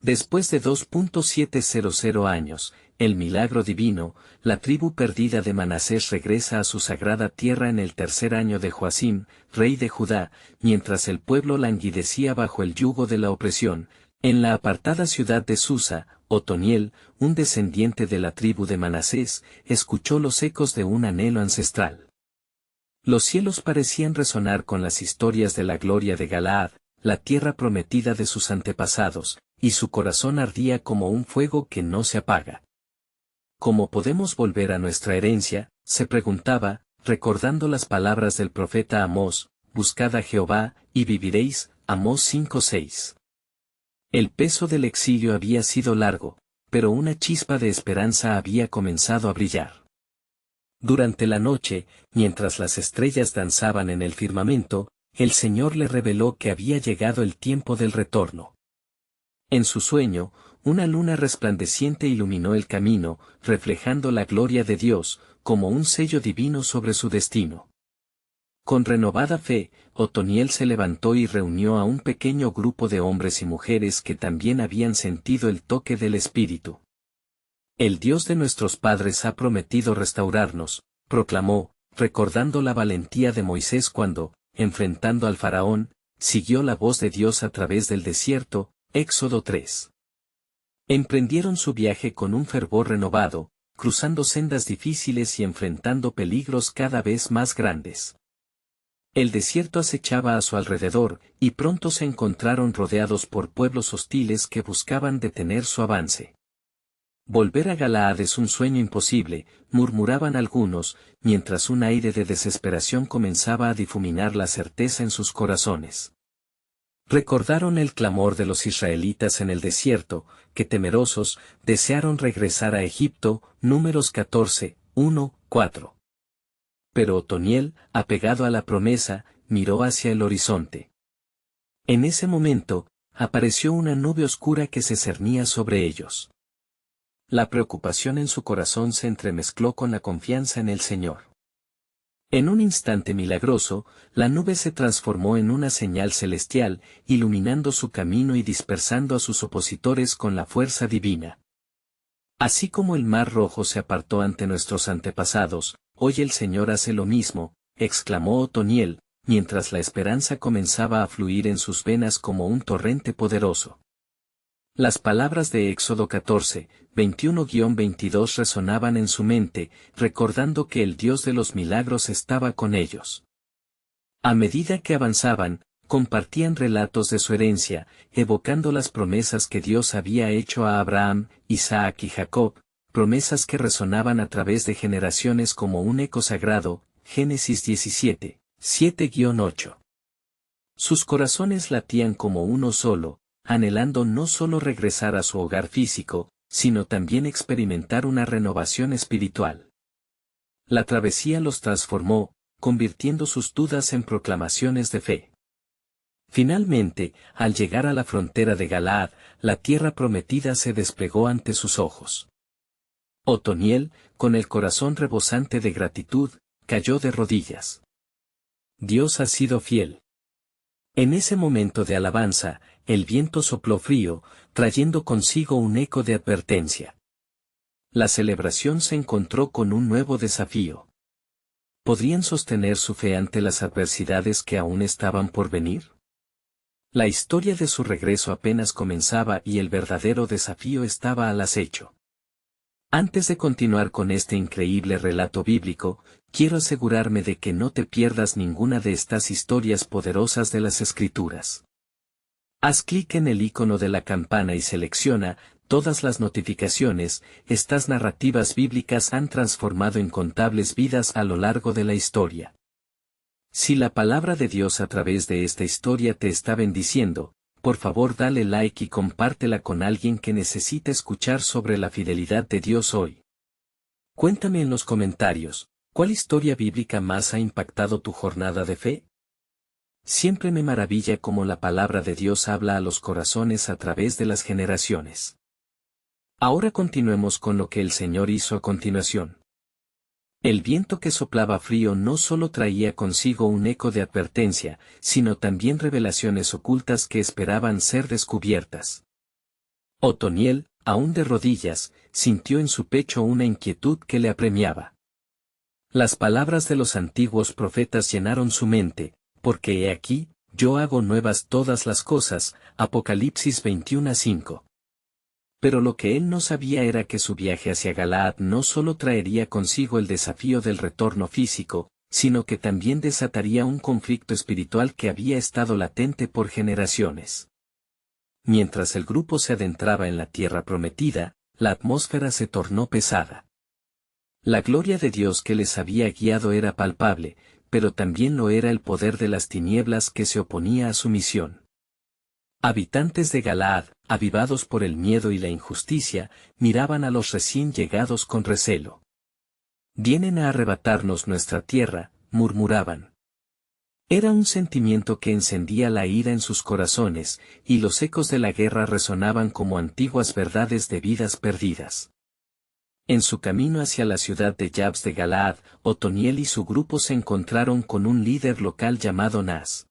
Después de 2.700 años, el milagro divino, la tribu perdida de Manasés regresa a su sagrada tierra en el tercer año de Joacim, rey de Judá, mientras el pueblo languidecía bajo el yugo de la opresión. En la apartada ciudad de Susa, Otoniel, un descendiente de la tribu de Manasés, escuchó los ecos de un anhelo ancestral. Los cielos parecían resonar con las historias de la gloria de Galaad, la tierra prometida de sus antepasados, y su corazón ardía como un fuego que no se apaga. ¿Cómo podemos volver a nuestra herencia?, se preguntaba, recordando las palabras del profeta Amós: buscad a Jehová, y viviréis. Amós 5:6. El peso del exilio había sido largo, pero una chispa de esperanza había comenzado a brillar. Durante la noche, mientras las estrellas danzaban en el firmamento, el Señor le reveló que había llegado el tiempo del retorno. En su sueño, una luna resplandeciente iluminó el camino, reflejando la gloria de Dios, como un sello divino sobre su destino. Con renovada fe, Otoniel se levantó y reunió a un pequeño grupo de hombres y mujeres que también habían sentido el toque del Espíritu. El Dios de nuestros padres ha prometido restaurarnos, proclamó, recordando la valentía de Moisés cuando, enfrentando al faraón, siguió la voz de Dios a través del desierto. Éxodo 3. Emprendieron su viaje con un fervor renovado, cruzando sendas difíciles y enfrentando peligros cada vez más grandes. El desierto acechaba a su alrededor, y pronto se encontraron rodeados por pueblos hostiles que buscaban detener su avance. Volver a Galaad es un sueño imposible, murmuraban algunos, mientras un aire de desesperación comenzaba a difuminar la certeza en sus corazones. Recordaron el clamor de los israelitas en el desierto, que temerosos, desearon regresar a Egipto. Números 14, 1, 4. Pero Otoniel, apegado a la promesa, miró hacia el horizonte. En ese momento, apareció una nube oscura que se cernía sobre ellos. La preocupación en su corazón se entremezcló con la confianza en el Señor. En un instante milagroso, la nube se transformó en una señal celestial, iluminando su camino y dispersando a sus opositores con la fuerza divina. Así como el mar Rojo se apartó ante nuestros antepasados, hoy el Señor hace lo mismo, exclamó Otoniel, mientras la esperanza comenzaba a fluir en sus venas como un torrente poderoso. Las palabras de Éxodo 14, 21-22 resonaban en su mente, recordando que el Dios de los milagros estaba con ellos. A medida que avanzaban, compartían relatos de su herencia, evocando las promesas que Dios había hecho a Abraham, Isaac y Jacob, promesas que resonaban a través de generaciones como un eco sagrado. Génesis 17, 7-8. Sus corazones latían como uno solo, anhelando no solo regresar a su hogar físico, sino también experimentar una renovación espiritual. La travesía los transformó, convirtiendo sus dudas en proclamaciones de fe. Finalmente, al llegar a la frontera de Galaad, la tierra prometida se desplegó ante sus ojos. Otoniel, con el corazón rebosante de gratitud, cayó de rodillas. Dios ha sido fiel. En ese momento de alabanza, el viento sopló frío, trayendo consigo un eco de advertencia. La celebración se encontró con un nuevo desafío. ¿Podrían sostener su fe ante las adversidades que aún estaban por venir? La historia de su regreso apenas comenzaba y el verdadero desafío estaba al acecho. Antes de continuar con este increíble relato bíblico, quiero asegurarme de que no te pierdas ninguna de estas historias poderosas de las Escrituras. Haz clic en el icono de la campana y selecciona todas las notificaciones. Estas narrativas bíblicas han transformado incontables vidas a lo largo de la historia. Si la palabra de Dios a través de esta historia te está bendiciendo, por favor dale like y compártela con alguien que necesita escuchar sobre la fidelidad de Dios hoy. Cuéntame en los comentarios, ¿cuál historia bíblica más ha impactado tu jornada de fe? Siempre me maravilla cómo la palabra de Dios habla a los corazones a través de las generaciones. Ahora continuemos con lo que el Señor hizo a continuación. El viento que soplaba frío no solo traía consigo un eco de advertencia, sino también revelaciones ocultas que esperaban ser descubiertas. Otoniel, aún de rodillas, sintió en su pecho una inquietud que le apremiaba. Las palabras de los antiguos profetas llenaron su mente, porque he aquí, yo hago nuevas todas las cosas, Apocalipsis 21:5. Pero lo que él no sabía era que su viaje hacia Galaad no solo traería consigo el desafío del retorno físico, sino que también desataría un conflicto espiritual que había estado latente por generaciones. Mientras el grupo se adentraba en la tierra prometida, la atmósfera se tornó pesada. La gloria de Dios que les había guiado era palpable, pero también lo era el poder de las tinieblas que se oponía a su misión. Habitantes de Galaad, avivados por el miedo y la injusticia, miraban a los recién llegados con recelo. «Vienen a arrebatarnos nuestra tierra», murmuraban. Era un sentimiento que encendía la ira en sus corazones, y los ecos de la guerra resonaban como antiguas verdades de vidas perdidas. En su camino hacia la ciudad de Jabes de Galaad, Otoniel y su grupo se encontraron con un líder local llamado Nas.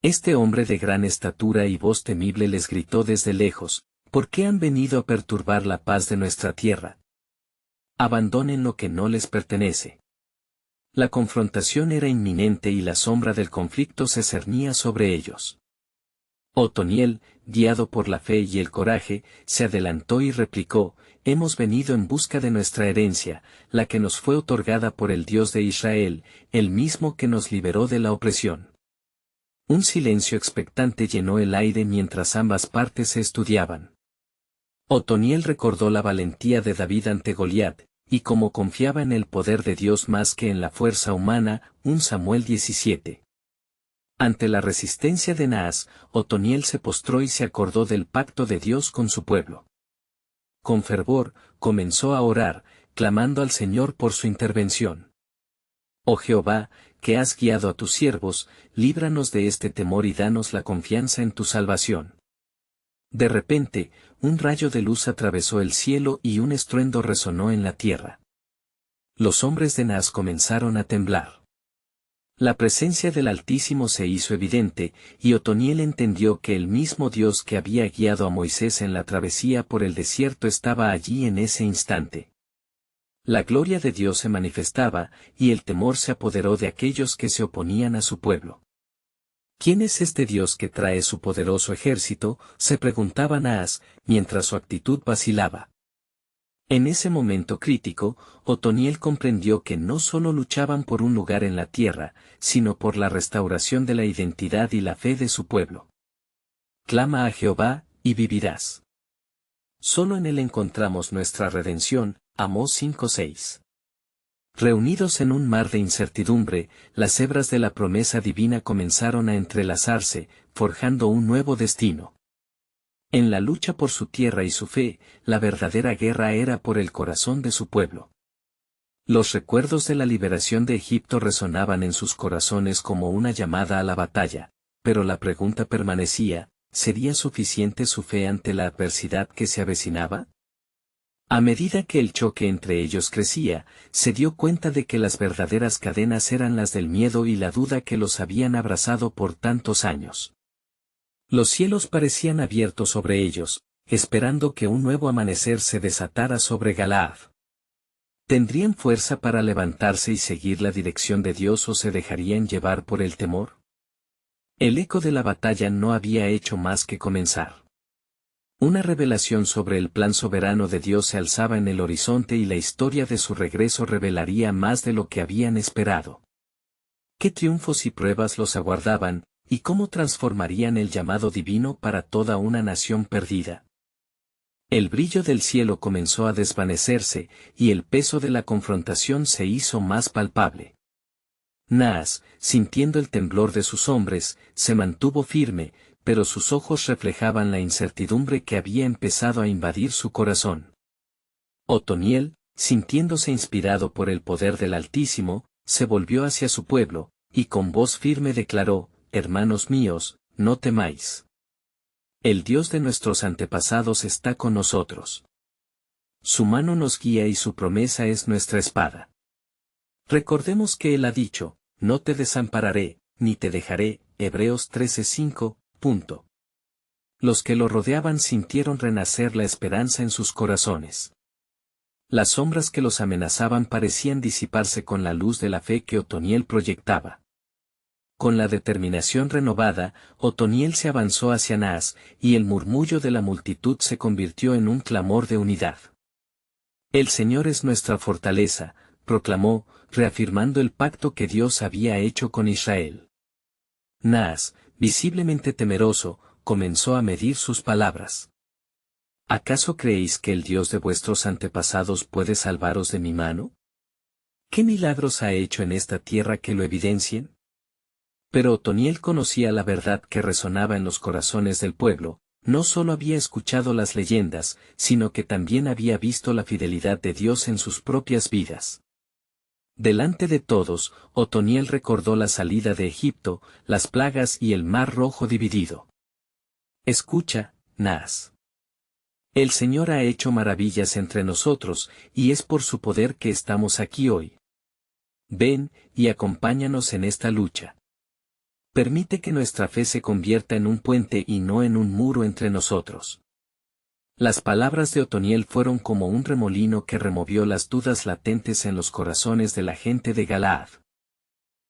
Este hombre de gran estatura y voz temible les gritó desde lejos: «¿Por qué han venido a perturbar la paz de nuestra tierra? Abandonen lo que no les pertenece». La confrontación era inminente y la sombra del conflicto se cernía sobre ellos. Otoniel, guiado por la fe y el coraje, se adelantó y replicó: «Hemos venido en busca de nuestra herencia, la que nos fue otorgada por el Dios de Israel, el mismo que nos liberó de la opresión». Un silencio expectante llenó el aire mientras ambas partes se estudiaban. Otoniel recordó la valentía de David ante Goliat, y como confiaba en el poder de Dios más que en la fuerza humana, 1 Samuel 17. Ante la resistencia de Naas, Otoniel se postró y se acordó del pacto de Dios con su pueblo. Con fervor, comenzó a orar, clamando al Señor por su intervención. «Oh Jehová, que has guiado a tus siervos, líbranos de este temor y danos la confianza en tu salvación». De repente, un rayo de luz atravesó el cielo y un estruendo resonó en la tierra. Los hombres de Naas comenzaron a temblar. La presencia del Altísimo se hizo evidente, y Otoniel entendió que el mismo Dios que había guiado a Moisés en la travesía por el desierto estaba allí en ese instante. La gloria de Dios se manifestaba, y el temor se apoderó de aquellos que se oponían a su pueblo. «¿Quién es este Dios que trae su poderoso ejército?», se preguntaba Naas, mientras su actitud vacilaba. En ese momento crítico, Otoniel comprendió que no solo luchaban por un lugar en la tierra, sino por la restauración de la identidad y la fe de su pueblo. «Clama a Jehová, y vivirás». Solo en él encontramos nuestra redención, Amós 5:6. Reunidos en un mar de incertidumbre, las hebras de la promesa divina comenzaron a entrelazarse, forjando un nuevo destino. En la lucha por su tierra y su fe, la verdadera guerra era por el corazón de su pueblo. Los recuerdos de la liberación de Egipto resonaban en sus corazones como una llamada a la batalla, pero la pregunta permanecía: ¿sería suficiente su fe ante la adversidad que se avecinaba? A medida que el choque entre ellos crecía, se dio cuenta de que las verdaderas cadenas eran las del miedo y la duda que los habían abrazado por tantos años. Los cielos parecían abiertos sobre ellos, esperando que un nuevo amanecer se desatara sobre Galaad. ¿Tendrían fuerza para levantarse y seguir la dirección de Dios o se dejarían llevar por el temor? El eco de la batalla no había hecho más que comenzar. Una revelación sobre el plan soberano de Dios se alzaba en el horizonte y la historia de su regreso revelaría más de lo que habían esperado. ¿Qué triunfos y pruebas los aguardaban, y cómo transformarían el llamado divino para toda una nación perdida? El brillo del cielo comenzó a desvanecerse, y el peso de la confrontación se hizo más palpable. Naas, sintiendo el temblor de sus hombres, se mantuvo firme, pero sus ojos reflejaban la incertidumbre que había empezado a invadir su corazón. Otoniel, sintiéndose inspirado por el poder del Altísimo, se volvió hacia su pueblo, y con voz firme declaró: «Hermanos míos, no temáis. El Dios de nuestros antepasados está con nosotros. Su mano nos guía y su promesa es nuestra espada. Recordemos que Él ha dicho: no te desampararé, ni te dejaré», Hebreos 13:5. Los que lo rodeaban sintieron renacer la esperanza en sus corazones. Las sombras que los amenazaban parecían disiparse con la luz de la fe que Otoniel proyectaba. Con la determinación renovada, Otoniel se avanzó hacia Naas, y el murmullo de la multitud se convirtió en un clamor de unidad. El Señor es nuestra fortaleza, proclamó, reafirmando el pacto que Dios había hecho con Israel. Naas, visiblemente temeroso, comenzó a medir sus palabras. ¿Acaso creéis que el Dios de vuestros antepasados puede salvaros de mi mano? ¿Qué milagros ha hecho en esta tierra que lo evidencien? Pero Otoniel conocía la verdad que resonaba en los corazones del pueblo, no solo había escuchado las leyendas, sino que también había visto la fidelidad de Dios en sus propias vidas. Delante de todos, Otoniel recordó la salida de Egipto, las plagas y el mar rojo dividido. Escucha, Naas. El Señor ha hecho maravillas entre nosotros, y es por su poder que estamos aquí hoy. Ven, y acompáñanos en esta lucha. Permite que nuestra fe se convierta en un puente y no en un muro entre nosotros. Las palabras de Otoniel fueron como un remolino que removió las dudas latentes en los corazones de la gente de Galaad.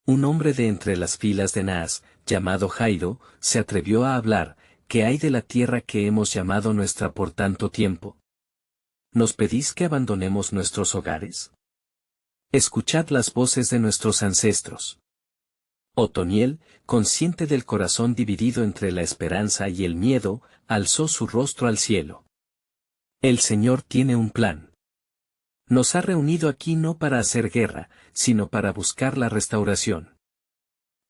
Un hombre de entre las filas de Naas, llamado Jairo, se atrevió a hablar: ¿qué hay de la tierra que hemos llamado nuestra por tanto tiempo? ¿Nos pedís que abandonemos nuestros hogares? Escuchad las voces de nuestros ancestros. Otoniel, consciente del corazón dividido entre la esperanza y el miedo, alzó su rostro al cielo. El Señor tiene un plan. Nos ha reunido aquí no para hacer guerra, sino para buscar la restauración.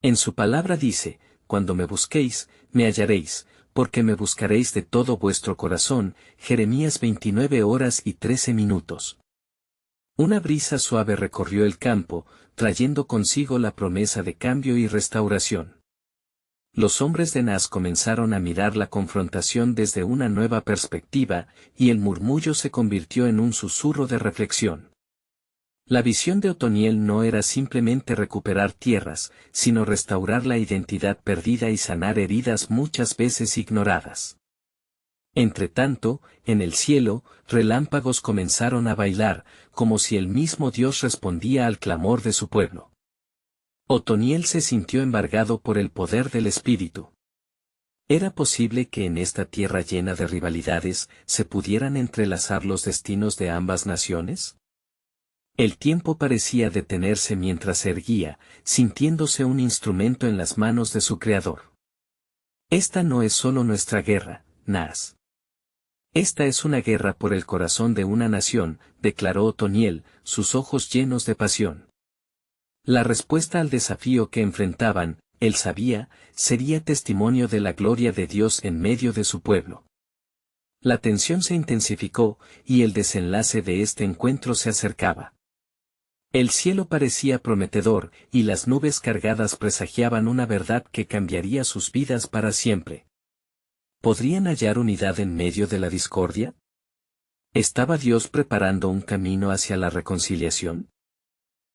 En su palabra dice: cuando me busquéis, me hallaréis, porque me buscaréis de todo vuestro corazón. Jeremías 29:13. Una brisa suave recorrió el campo, trayendo consigo la promesa de cambio y restauración. Los hombres de Naas comenzaron a mirar la confrontación desde una nueva perspectiva, y el murmullo se convirtió en un susurro de reflexión. La visión de Otoniel no era simplemente recuperar tierras, sino restaurar la identidad perdida y sanar heridas muchas veces ignoradas. Entretanto, en el cielo, relámpagos comenzaron a bailar, como si el mismo Dios respondía al clamor de su pueblo. Otoniel se sintió embargado por el poder del Espíritu. ¿Era posible que en esta tierra llena de rivalidades se pudieran entrelazar los destinos de ambas naciones? El tiempo parecía detenerse mientras se erguía, sintiéndose un instrumento en las manos de su Creador. Esta no es solo nuestra guerra, Naas. Esta es una guerra por el corazón de una nación, declaró Otoniel, sus ojos llenos de pasión. La respuesta al desafío que enfrentaban, él sabía, sería testimonio de la gloria de Dios en medio de su pueblo. La tensión se intensificó, y el desenlace de este encuentro se acercaba. El cielo parecía prometedor, y las nubes cargadas presagiaban una verdad que cambiaría sus vidas para siempre. ¿Podrían hallar unidad en medio de la discordia? ¿Estaba Dios preparando un camino hacia la reconciliación?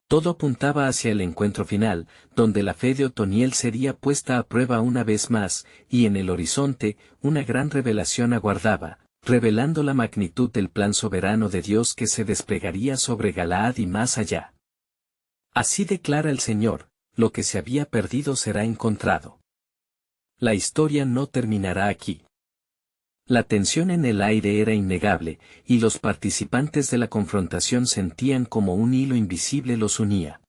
Todo apuntaba hacia el encuentro final, donde la fe de Otoniel sería puesta a prueba una vez más, y en el horizonte, una gran revelación aguardaba, revelando la magnitud del plan soberano de Dios que se desplegaría sobre Galaad y más allá. Así declara el Señor: lo que se había perdido será encontrado. La historia no terminará aquí. La tensión en el aire era innegable, y los participantes de la confrontación sentían como un hilo invisible los unía.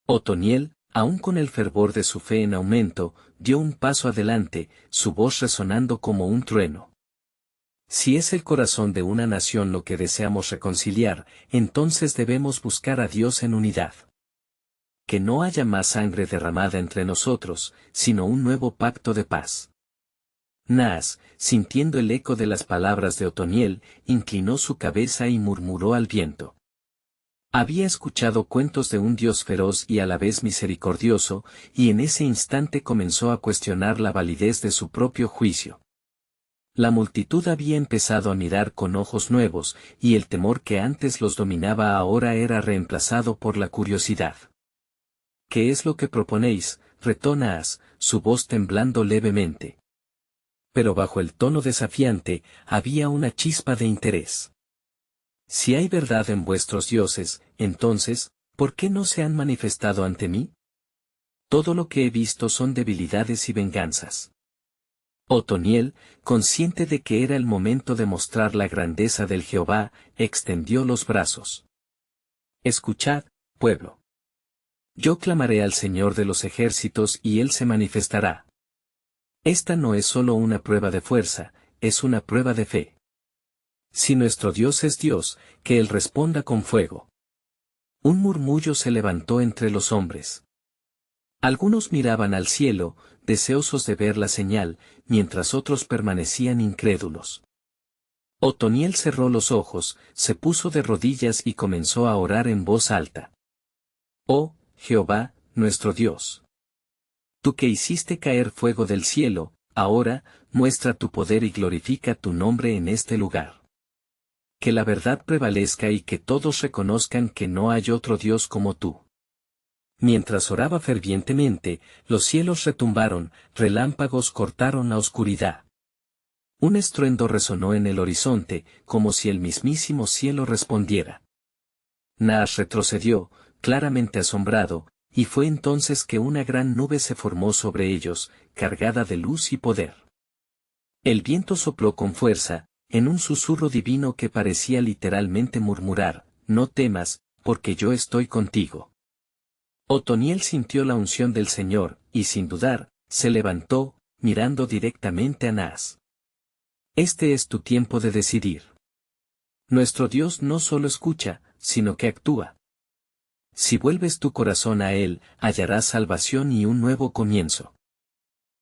Otoniel, aún con el fervor de su fe en aumento, dio un paso adelante, su voz resonando como un trueno. Si es el corazón de una nación lo que deseamos reconciliar, entonces debemos buscar a Dios en unidad. Que no haya más sangre derramada entre nosotros, sino un nuevo pacto de paz. Naas, sintiendo el eco de las palabras de Otoniel, inclinó su cabeza y murmuró al viento. Había escuchado cuentos de un Dios feroz y a la vez misericordioso, y en ese instante comenzó a cuestionar la validez de su propio juicio. La multitud había empezado a mirar con ojos nuevos, y el temor que antes los dominaba ahora era reemplazado por la curiosidad. ¿Qué es lo que proponéis?, retó Naas, su voz temblando levemente. pero bajo el tono desafiante había una chispa de interés. Si hay verdad en vuestros dioses, entonces, ¿por qué no se han manifestado ante mí? Todo lo que he visto son debilidades y venganzas. Otoniel, consciente de que era el momento de mostrar la grandeza del Jehová, extendió los brazos. Escuchad, pueblo. Yo clamaré al Señor de los ejércitos y Él se manifestará. Esta no es solo una prueba de fuerza, es una prueba de fe. Si nuestro Dios es Dios, que Él responda con fuego. Un murmullo se levantó entre los hombres. Algunos miraban al cielo, deseosos de ver la señal, mientras otros permanecían incrédulos. Otoniel cerró los ojos, se puso de rodillas y comenzó a orar en voz alta. Oh, Jehová, nuestro Dios. Tú que hiciste caer fuego del cielo, ahora, muestra tu poder y glorifica tu nombre en este lugar. Que la verdad prevalezca y que todos reconozcan que no hay otro Dios como tú. Mientras oraba fervientemente, los cielos retumbaron, relámpagos cortaron la oscuridad. Un estruendo resonó en el horizonte, como si el mismísimo cielo respondiera. Naas retrocedió, claramente asombrado, y fue entonces que una gran nube se formó sobre ellos, cargada de luz y poder. El viento sopló con fuerza, en un susurro divino que parecía literalmente murmurar, no temas, porque yo estoy contigo. Otoniel sintió la unción del Señor, y sin dudar, se levantó, mirando directamente a Naas. Este es tu tiempo de decidir. Nuestro Dios no solo escucha, sino que actúa. Si vuelves tu corazón a Él, hallarás salvación y un nuevo comienzo.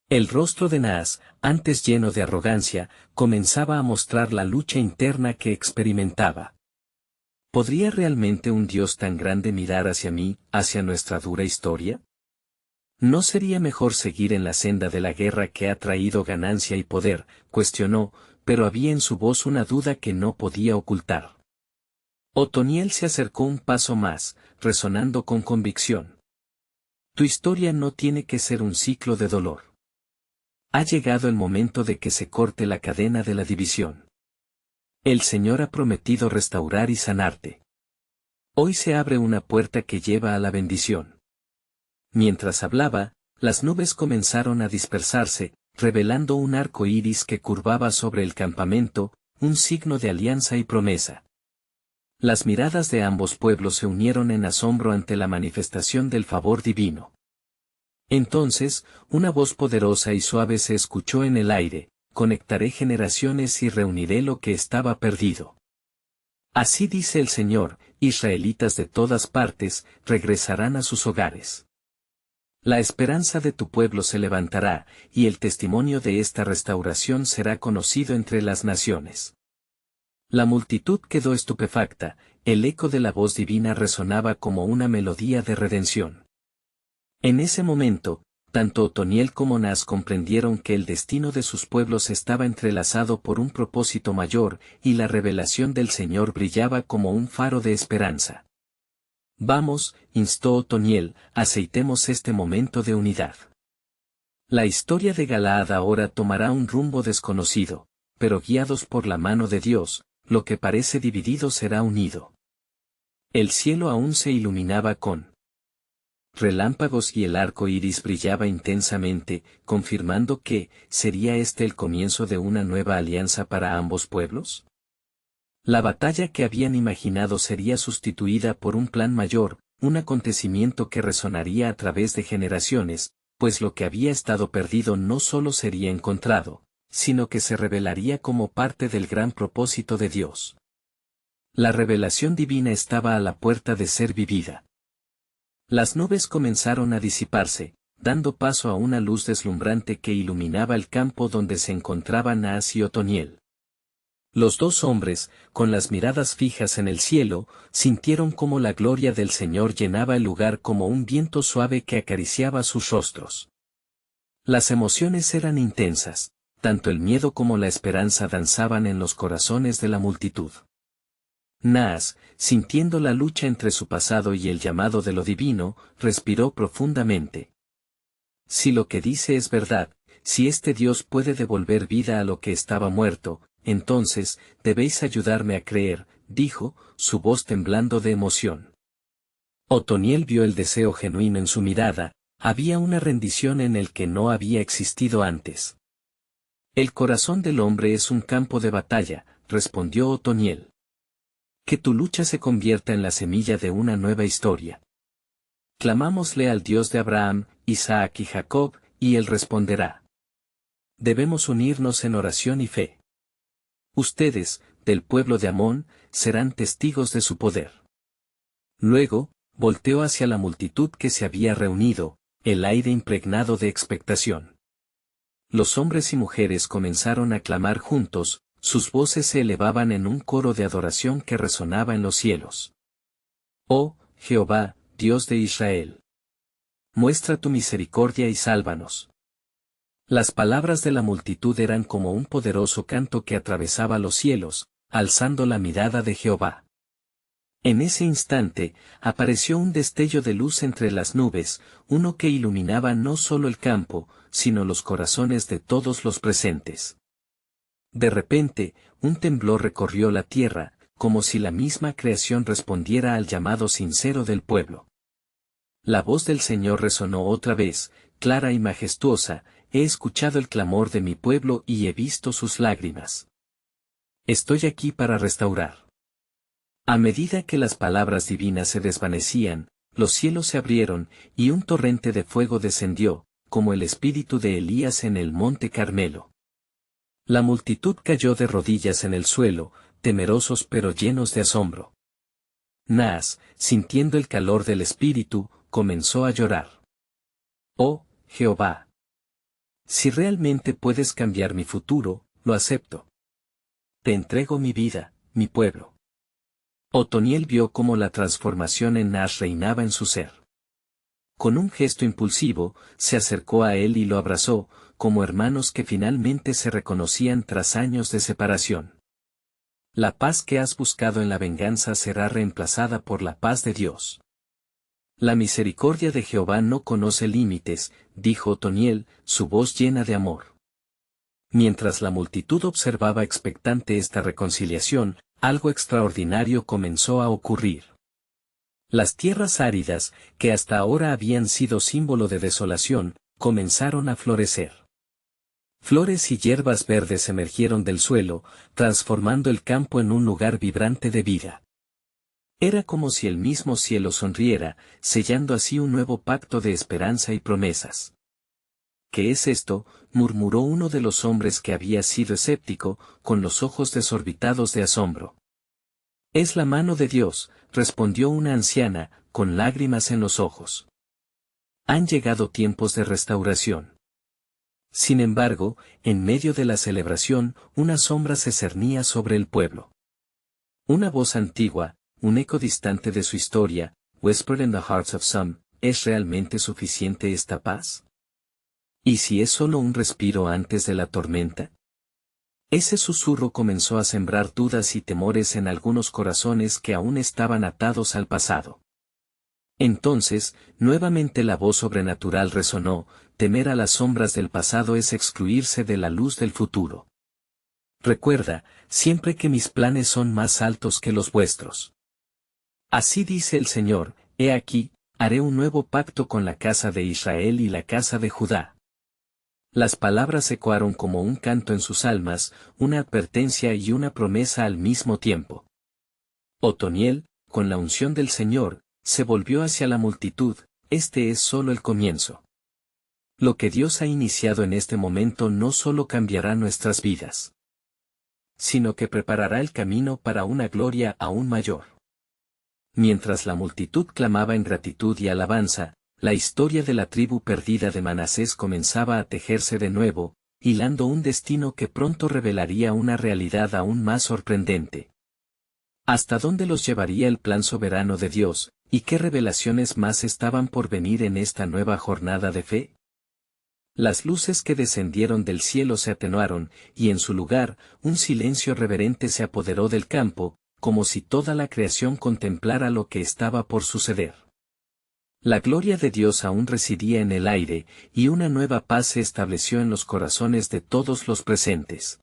El rostro de Naas, antes lleno de arrogancia, comenzaba a mostrar la lucha interna que experimentaba. ¿Podría realmente un Dios tan grande mirar hacia mí, hacia nuestra dura historia? ¿No sería mejor seguir en la senda de la guerra que ha traído ganancia y poder? Cuestionó, pero había en su voz una duda que no podía ocultar. Otoniel se acercó un paso más, resonando con convicción. Tu historia no tiene que ser un ciclo de dolor. Ha llegado el momento de que se corte la cadena de la división. El Señor ha prometido restaurar y sanarte. Hoy se abre una puerta que lleva a la bendición. Mientras hablaba, las nubes comenzaron a dispersarse, revelando un arco iris que curvaba sobre el campamento, un signo de alianza y promesa. Las miradas de ambos pueblos se unieron en asombro ante la manifestación del favor divino. Entonces, una voz poderosa y suave se escuchó en el aire: conectaré generaciones y reuniré lo que estaba perdido. Así dice el Señor, israelitas de todas partes regresarán a sus hogares. La esperanza de tu pueblo se levantará, y el testimonio de esta restauración será conocido entre las naciones. La multitud quedó estupefacta, el eco de la voz divina resonaba como una melodía de redención. En ese momento, tanto Otoniel como Naas comprendieron que el destino de sus pueblos estaba entrelazado por un propósito mayor, y la revelación del Señor brillaba como un faro de esperanza. Vamos, instó Otoniel, aceitemos este momento de unidad. La historia de Galaad ahora tomará un rumbo desconocido, pero guiados por la mano de Dios, lo que parece dividido será unido. El cielo aún se iluminaba con relámpagos y el arco iris brillaba intensamente, confirmando que, ¿sería este el comienzo de una nueva alianza para ambos pueblos? La batalla que habían imaginado sería sustituida por un plan mayor, un acontecimiento que resonaría a través de generaciones, pues lo que había estado perdido no solo sería encontrado, sino que se revelaría como parte del gran propósito de Dios. La revelación divina estaba a la puerta de ser vivida. Las nubes comenzaron a disiparse, dando paso a una luz deslumbrante que iluminaba el campo donde se encontraban Naas y Otoniel. Los dos hombres, con las miradas fijas en el cielo, sintieron cómo la gloria del Señor llenaba el lugar como un viento suave que acariciaba sus rostros. Las emociones eran intensas, tanto el miedo como la esperanza danzaban en los corazones de la multitud. Naas, sintiendo la lucha entre su pasado y el llamado de lo divino, respiró profundamente. Si lo que dice es verdad, si este Dios puede devolver vida a lo que estaba muerto, entonces, debéis ayudarme a creer, dijo, su voz temblando de emoción. Otoniel vio el deseo genuino en su mirada, había una rendición en el que no había existido antes. El corazón del hombre es un campo de batalla, respondió Otoniel. Que tu lucha se convierta en la semilla de una nueva historia. Clamámosle al Dios de Abraham, Isaac y Jacob, y él responderá. Debemos unirnos en oración y fe. Ustedes, del pueblo de Amón, serán testigos de su poder. Luego, volteó hacia la multitud que se había reunido, el aire impregnado de expectación. Los hombres y mujeres comenzaron a clamar juntos, sus voces se elevaban en un coro de adoración que resonaba en los cielos. Oh, Jehová, Dios de Israel. Muestra tu misericordia y sálvanos. Las palabras de la multitud eran como un poderoso canto que atravesaba los cielos, alzando la mirada de Jehová. En ese instante, apareció un destello de luz entre las nubes, uno que iluminaba no solo el campo, sino los corazones de todos los presentes. De repente, un temblor recorrió la tierra, como si la misma creación respondiera al llamado sincero del pueblo. La voz del Señor resonó otra vez, clara y majestuosa, he escuchado el clamor de mi pueblo y he visto sus lágrimas. Estoy aquí para restaurar. A medida que las palabras divinas se desvanecían, los cielos se abrieron, y un torrente de fuego descendió, como el espíritu de Elías en el monte Carmelo. La multitud cayó de rodillas en el suelo, temerosos pero llenos de asombro. Naas, sintiendo el calor del espíritu, comenzó a llorar. Oh, Jehová. Si realmente puedes cambiar mi futuro, lo acepto. Te entrego mi vida, mi pueblo. Otoniel vio cómo la transformación en Naas reinaba en su ser. Con un gesto impulsivo, se acercó a él y lo abrazó, como hermanos que finalmente se reconocían tras años de separación. La paz que has buscado en la venganza será reemplazada por la paz de Dios. La misericordia de Jehová no conoce límites, dijo Otoniel, su voz llena de amor. Mientras la multitud observaba expectante esta reconciliación, algo extraordinario comenzó a ocurrir. Las tierras áridas, que hasta ahora habían sido símbolo de desolación, comenzaron a florecer. Flores y hierbas verdes emergieron del suelo, transformando el campo en un lugar vibrante de vida. Era como si el mismo cielo sonriera, sellando así un nuevo pacto de esperanza y promesas. ¿Qué es esto?, murmuró uno de los hombres que había sido escéptico, con los ojos desorbitados de asombro. Es la mano de Dios, respondió una anciana, con lágrimas en los ojos. Han llegado tiempos de restauración. Sin embargo, en medio de la celebración, una sombra se cernía sobre el pueblo. Una voz antigua, un eco distante de su historia, whispered in the hearts of some, ¿es realmente suficiente esta paz? ¿Y si es solo un respiro antes de la tormenta? Ese susurro comenzó a sembrar dudas y temores en algunos corazones que aún estaban atados al pasado. Entonces, nuevamente la voz sobrenatural resonó, temer a las sombras del pasado es excluirse de la luz del futuro. Recuerda, siempre que mis planes son más altos que los vuestros. Así dice el Señor, he aquí, haré un nuevo pacto con la casa de Israel y la casa de Judá. Las palabras ecoaron como un canto en sus almas, una advertencia y una promesa al mismo tiempo. Otoniel, con la unción del Señor, se volvió hacia la multitud, este es solo el comienzo. Lo que Dios ha iniciado en este momento no solo cambiará nuestras vidas, sino que preparará el camino para una gloria aún mayor. Mientras la multitud clamaba en gratitud y alabanza, la historia de la tribu perdida de Manasés comenzaba a tejerse de nuevo, hilando un destino que pronto revelaría una realidad aún más sorprendente. ¿Hasta dónde los llevaría el plan soberano de Dios, y qué revelaciones más estaban por venir en esta nueva jornada de fe? Las luces que descendieron del cielo se atenuaron, y en su lugar, un silencio reverente se apoderó del campo, como si toda la creación contemplara lo que estaba por suceder. La gloria de Dios aún residía en el aire, y una nueva paz se estableció en los corazones de todos los presentes.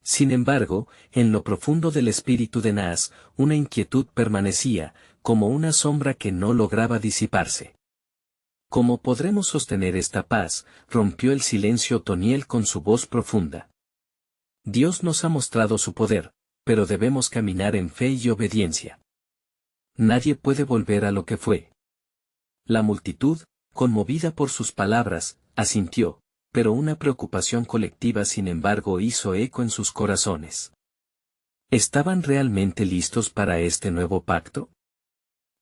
Sin embargo, en lo profundo del espíritu de Naas, una inquietud permanecía, como una sombra que no lograba disiparse. ¿Cómo podremos sostener esta paz?, rompió el silencio Otoniel con su voz profunda. Dios nos ha mostrado su poder, pero debemos caminar en fe y obediencia. Nadie puede volver a lo que fue. La multitud, conmovida por sus palabras, asintió, pero una preocupación colectiva sin embargo hizo eco en sus corazones. ¿Estaban realmente listos para este nuevo pacto?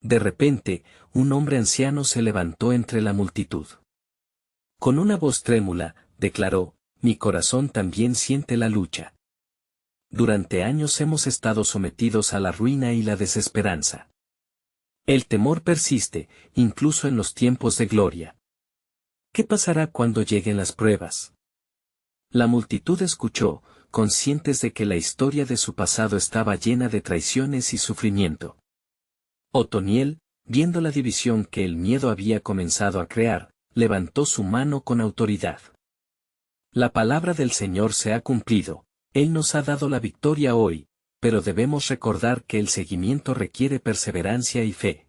De repente, un hombre anciano se levantó entre la multitud. Con una voz trémula, declaró: mi corazón también siente la lucha. Durante años hemos estado sometidos a la ruina y la desesperanza. El temor persiste, incluso en los tiempos de gloria. ¿Qué pasará cuando lleguen las pruebas? La multitud escuchó, conscientes de que la historia de su pasado estaba llena de traiciones y sufrimiento. Otoniel, viendo la división que el miedo había comenzado a crear, levantó su mano con autoridad. La palabra del Señor se ha cumplido, Él nos ha dado la victoria hoy, pero debemos recordar que el seguimiento requiere perseverancia y fe.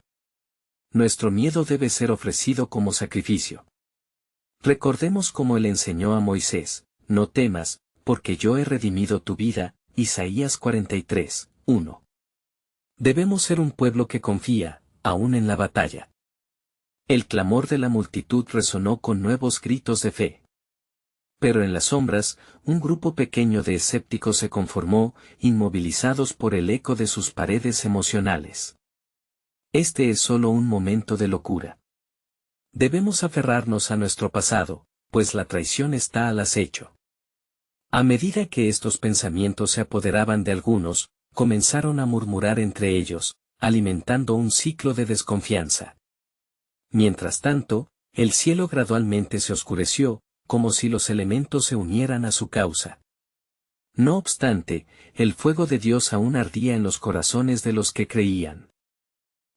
Nuestro miedo debe ser ofrecido como sacrificio. Recordemos cómo Él enseñó a Moisés: no temas, porque yo he redimido tu vida, Isaías 43, 1. Debemos ser un pueblo que confía, aún en la batalla. El clamor de la multitud resonó con nuevos gritos de fe. Pero en las sombras, un grupo pequeño de escépticos se conformó, inmovilizados por el eco de sus paredes emocionales. Este es solo un momento de locura. Debemos aferrarnos a nuestro pasado, pues la traición está al acecho. A medida que estos pensamientos se apoderaban de algunos, comenzaron a murmurar entre ellos, alimentando un ciclo de desconfianza. Mientras tanto, el cielo gradualmente se oscureció, como si los elementos se unieran a su causa. No obstante, el fuego de Dios aún ardía en los corazones de los que creían.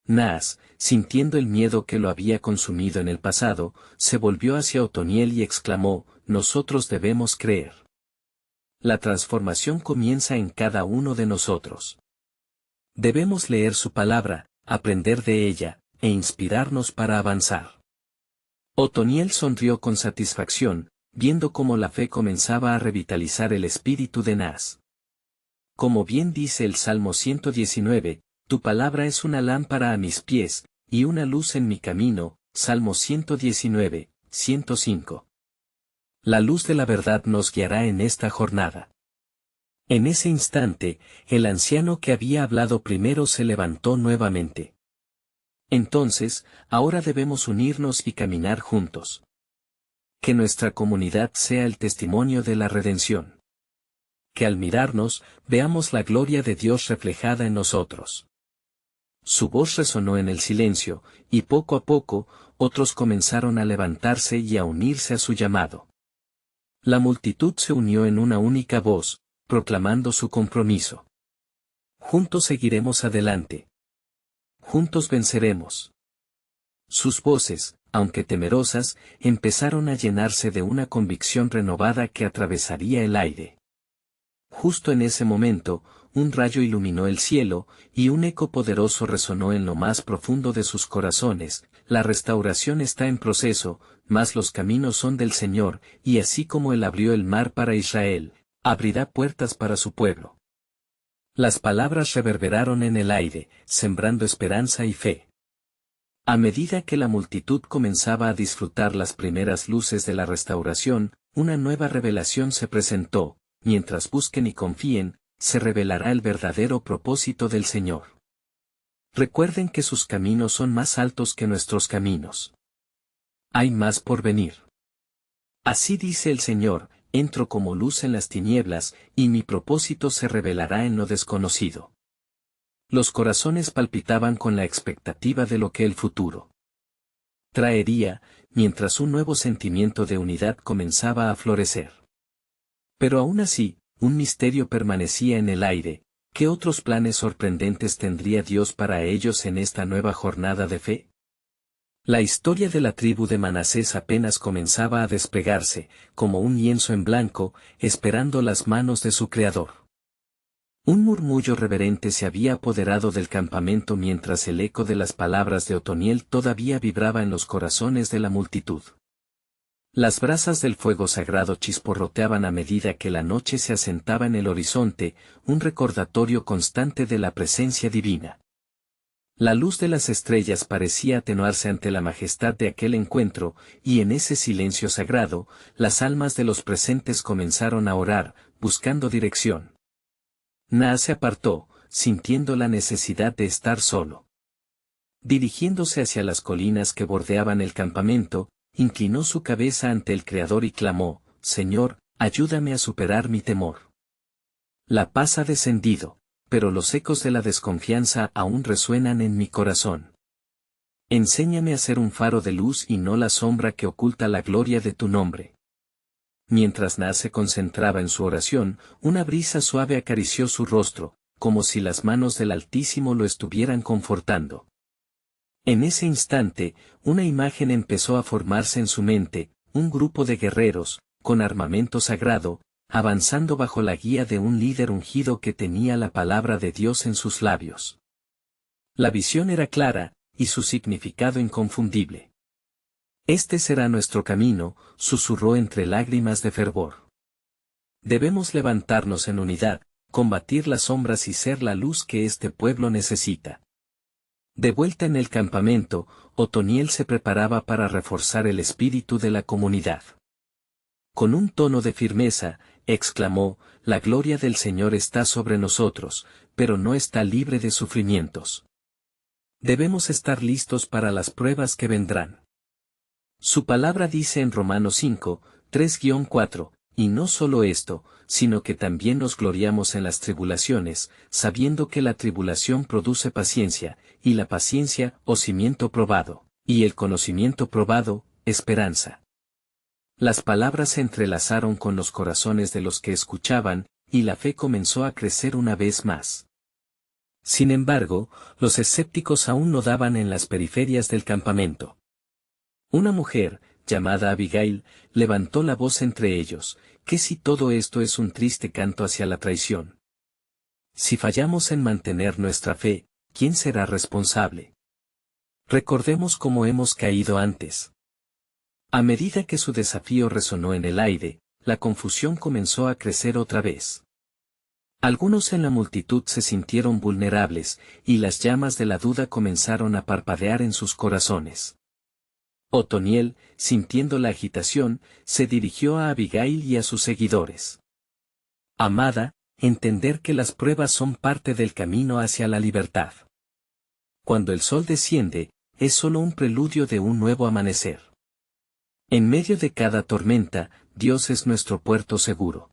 Naas, sintiendo el miedo que lo había consumido en el pasado, se volvió hacia Otoniel y exclamó: nosotros debemos creer. La transformación comienza en cada uno de nosotros. Debemos leer su palabra, aprender de ella, e inspirarnos para avanzar. Otoniel sonrió con satisfacción, viendo cómo la fe comenzaba a revitalizar el espíritu de Naas. Como bien dice el Salmo 119, tu palabra es una lámpara a mis pies, y una luz en mi camino, Salmo 119, 105. La luz de la verdad nos guiará en esta jornada. En ese instante, el anciano que había hablado primero se levantó nuevamente. Entonces, ahora debemos unirnos y caminar juntos. Que nuestra comunidad sea el testimonio de la redención. Que al mirarnos, veamos la gloria de Dios reflejada en nosotros. Su voz resonó en el silencio, y poco a poco, otros comenzaron a levantarse y a unirse a su llamado. La multitud se unió en una única voz, proclamando su compromiso. Juntos seguiremos adelante. Juntos venceremos. Sus voces, aunque temerosas, empezaron a llenarse de una convicción renovada que atravesaría el aire. Justo en ese momento, un rayo iluminó el cielo, y un eco poderoso resonó en lo más profundo de sus corazones: la restauración está en proceso, mas los caminos son del Señor, y así como Él abrió el mar para Israel, abrirá puertas para su pueblo. Las palabras reverberaron en el aire, sembrando esperanza y fe. A medida que la multitud comenzaba a disfrutar las primeras luces de la restauración, una nueva revelación se presentó: mientras busquen y confíen, se revelará el verdadero propósito del Señor. Recuerden que sus caminos son más altos que nuestros caminos. Hay más por venir. Así dice el Señor: entro como luz en las tinieblas, y mi propósito se revelará en lo desconocido. Los corazones palpitaban con la expectativa de lo que el futuro traería, mientras un nuevo sentimiento de unidad comenzaba a florecer. Pero aún así, un misterio permanecía en el aire: ¿qué otros planes sorprendentes tendría Dios para ellos en esta nueva jornada de fe? La historia de la tribu de Manasés apenas comenzaba a desplegarse, como un lienzo en blanco, esperando las manos de su creador. Un murmullo reverente se había apoderado del campamento mientras el eco de las palabras de Otoniel todavía vibraba en los corazones de la multitud. Las brasas del fuego sagrado chisporroteaban a medida que la noche se asentaba en el horizonte, un recordatorio constante de la presencia divina. La luz de las estrellas parecía atenuarse ante la majestad de aquel encuentro, y en ese silencio sagrado, las almas de los presentes comenzaron a orar, buscando dirección. Naa se apartó, sintiendo la necesidad de estar solo. Dirigiéndose hacia las colinas que bordeaban el campamento, inclinó su cabeza ante el Creador y clamó: Señor, ayúdame a superar mi temor. La paz ha descendido, pero los ecos de la desconfianza aún resuenan en mi corazón. Enséñame a ser un faro de luz y no la sombra que oculta la gloria de tu nombre. Mientras Naa se concentraba en su oración, una brisa suave acarició su rostro, como si las manos del Altísimo lo estuvieran confortando. En ese instante, una imagen empezó a formarse en su mente, un grupo de guerreros, con armamento sagrado, avanzando bajo la guía de un líder ungido que tenía la palabra de Dios en sus labios. La visión era clara, y su significado inconfundible. Este será nuestro camino, susurró entre lágrimas de fervor. Debemos levantarnos en unidad, combatir las sombras y ser la luz que este pueblo necesita. De vuelta en el campamento, Otoniel se preparaba para reforzar el espíritu de la comunidad. Con un tono de firmeza, exclamó: La gloria del Señor está sobre nosotros, pero no está libre de sufrimientos. Debemos estar listos para las pruebas que vendrán. Su palabra dice en Romanos 5, 3-4, y no solo esto, sino que también nos gloriamos en las tribulaciones, sabiendo que la tribulación produce paciencia, y la paciencia, cimiento probado, y el conocimiento probado, esperanza. Las palabras se entrelazaron con los corazones de los que escuchaban, y la fe comenzó a crecer una vez más. Sin embargo, los escépticos aún no daban en las periferias del campamento. Una mujer, llamada Abigail, levantó la voz entre ellos: ¿qué si todo esto es un triste canto hacia la traición? Si fallamos en mantener nuestra fe, ¿quién será responsable? Recordemos cómo hemos caído antes. A medida que su desafío resonó en el aire, la confusión comenzó a crecer otra vez. Algunos en la multitud se sintieron vulnerables, y las llamas de la duda comenzaron a parpadear en sus corazones. Otoniel, sintiendo la agitación, se dirigió a Abigail y a sus seguidores. Amada, entender que las pruebas son parte del camino hacia la libertad. Cuando el sol desciende, es solo un preludio de un nuevo amanecer. En medio de cada tormenta, Dios es nuestro puerto seguro.